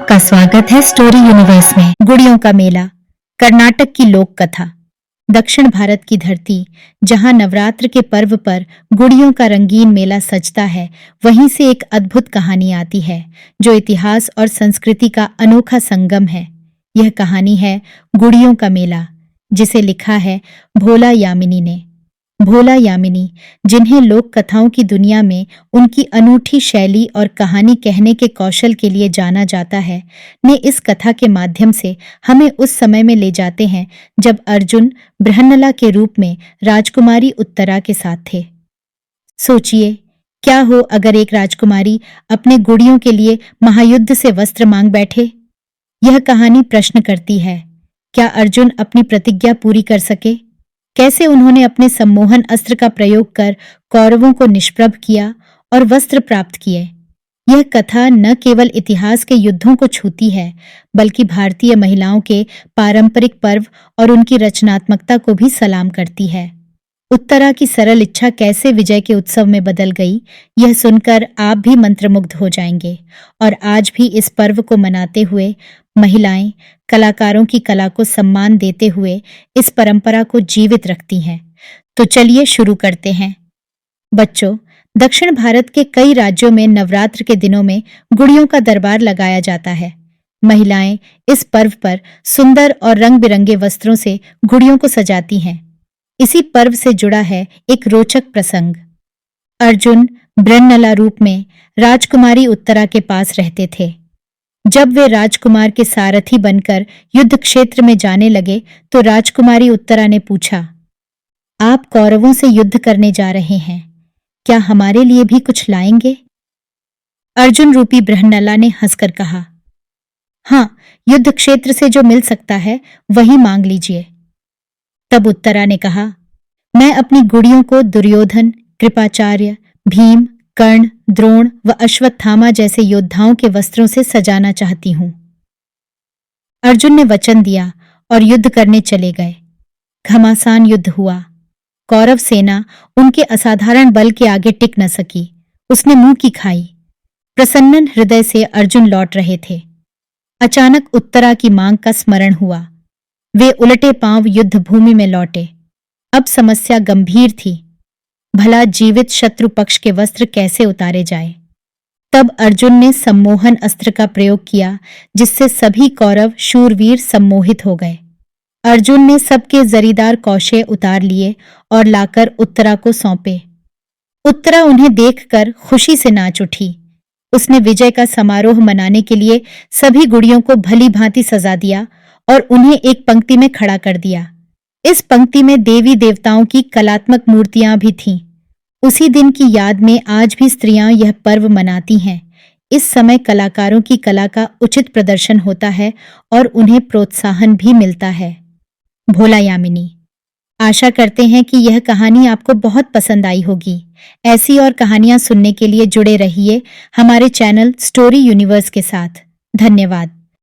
आपका स्वागत है स्टोरी यूनिवर्स में। गुड़ियों का मेला, कर्नाटक की लोक कथा। दक्षिण भारत की धरती, जहां नवरात्र के पर्व पर गुड़ियों का रंगीन मेला सजता है, वहीं से एक अद्भुत कहानी आती है जो इतिहास और संस्कृति का अनोखा संगम है। यह कहानी है गुड़ियों का मेला, जिसे लिखा है भोला यामिनी ने। भोला यामिनी, जिन्हें लोक कथाओं की दुनिया में उनकी अनूठी शैली और कहानी कहने के कौशल के लिए जाना जाता है, ने इस कथा के माध्यम से हमें उस समय में ले जाते हैं जब अर्जुन बृहन्नला के रूप में राजकुमारी उत्तरा के साथ थे। सोचिए, क्या हो अगर एक राजकुमारी अपने गुड़ियों के लिए महायुद्ध से वस्त्र मांग बैठे। यह कहानी प्रश्न करती है, क्या अर्जुन अपनी प्रतिज्ञा पूरी कर सके? कैसे उन्होंने अपने सम्मोहन अस्त्र का प्रयोग कर कौरवों को निष्प्रभ किया और वस्त्र प्राप्त किए। यह कथा न केवल इतिहास के युद्धों को छूती है, बल्कि भारतीय महिलाओं के पारंपरिक पर्व और उनकी रचनात्मकता को भी सलाम करती है। उत्तरा की सरल इच्छा कैसे विजय के उत्सव में बदल गई, यह सुनकर आप भी मंत्रमुग्ध हो जाएंगे। और आज भी इस पर्व को मनाते हुए महिलाएं कलाकारों की कला को सम्मान देते हुए इस परंपरा को जीवित रखती हैं। तो चलिए शुरू करते हैं। बच्चों, दक्षिण भारत के कई राज्यों में नवरात्र के दिनों में गुड़ियों का दरबार लगाया जाता है। महिलाएं इस पर्व पर सुंदर और रंग बिरंगे वस्त्रों से गुड़ियों को सजाती हैं। इसी पर्व से जुड़ा है एक रोचक प्रसंग। अर्जुन बृहन्नला रूप में राजकुमारी उत्तरा के पास रहते थे। जब वे राजकुमार के सारथी बनकर युद्ध क्षेत्र में जाने लगे तो राजकुमारी उत्तरा ने पूछा, आप कौरवों से युद्ध करने जा रहे हैं, क्या हमारे लिए भी कुछ लाएंगे? अर्जुन रूपी बृहन्नला ने हंसकर कहा, हाँ, युद्ध क्षेत्र से जो मिल सकता है वही मांग लीजिए। तब उत्तरा ने कहा, मैं अपनी गुड़ियों को दुर्योधन, कृपाचार्य, भीम, कर्ण, द्रोण व अश्वत्थामा जैसे योद्धाओं के वस्त्रों से सजाना चाहती हूं। अर्जुन ने वचन दिया और युद्ध करने चले गए। घमासान युद्ध हुआ। कौरव सेना उनके असाधारण बल के आगे टिक न सकी। उसने मुंह की खाई। प्रसन्न हृदय से अर्जुन लौट रहे थे। अचानक उत्तरा की मांग का स्मरण हुआ। वे उलटे पांव युद्ध भूमि में लौटे। अब समस्या गंभीर थी। भला जीवित शत्रु पक्ष के वस्त्र कैसे उतारे जाए? तब अर्जुन ने सम्मोहन अस्त्र का प्रयोग किया, जिससे सभी कौरव शूरवीर सम्मोहित हो गए। अर्जुन ने सबके जरीदार कौशे उतार लिए और लाकर उत्तरा को सौंपे। उत्तरा उन्हें देखकर खुशी से नाच उठी। उसने विजय का समारोह मनाने के लिए सभी गुड़ियों को भली भांति सजा दिया और उन्हें एक पंक्ति में खड़ा कर दिया। इस पंक्ति में देवी देवताओं की कलात्मक मूर्तियां भी थीं। उसी दिन की याद में आज भी स्त्रियां यह पर्व मनाती हैं। इस समय कलाकारों की कला का उचित प्रदर्शन होता है और उन्हें प्रोत्साहन भी मिलता है। भोला यामिनी, आशा करते हैं कि यह कहानी आपको बहुत पसंद आई होगी। ऐसी और कहानियां सुनने के लिए जुड़े रहिए हमारे चैनल स्टोरी यूनिवर्स के साथ। धन्यवाद।